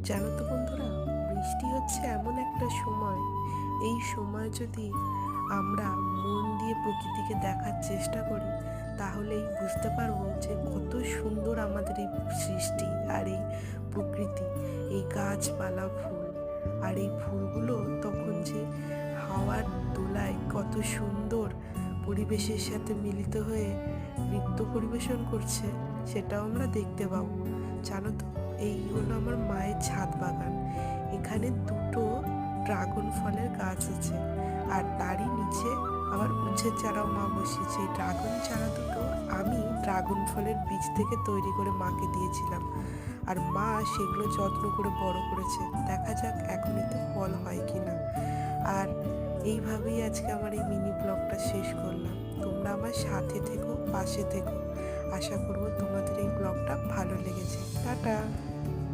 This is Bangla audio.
জানো তো বন্ধুরা, বৃষ্টি হচ্ছে এমন একটা সময়। এই সময় যদি আমরা মন দিয়ে প্রকৃতিকে দেখার চেষ্টা করি, তাহলেই বুঝতে পারবো যে কত সুন্দর আমাদের এই সৃষ্টি আর এই প্রকৃতি, এই গাছপালা, ফুল। আর এই ফুলগুলো তখন যে হাওয়ার দোলায় কত সুন্দর পরিবেশের সাথে মিলিত হয়ে নৃত্য পরিবেশন করছে, সেটাও আমরা দেখতে পাবো। জানো তো, এই হলো আমার মায়ের ছাদ বাগান। এখানে দুটো ড্রাগন ফলের গাছ আছে, আর তারই নিচে আবার উঁচের চারাও মা বসিয়েছে। এই ড্রাগন চারা দুটো আমি ড্রাগন ফলের বীজ থেকে তৈরি করে মাকে দিয়েছিলাম, আর মা সেগুলো যত্ন করে বড় করেছে। দেখা যাক এখন এতে ফল হয় কিনা। আর এইভাবেই আজকে আমার এই মিনি ব্লগটা শেষ করলাম। তোমরা আমার সাথে থেকো, পাশে থেকো। আশা করবো তোমাদের এই ব্লগটা ভালো লেগেছে। টাটা।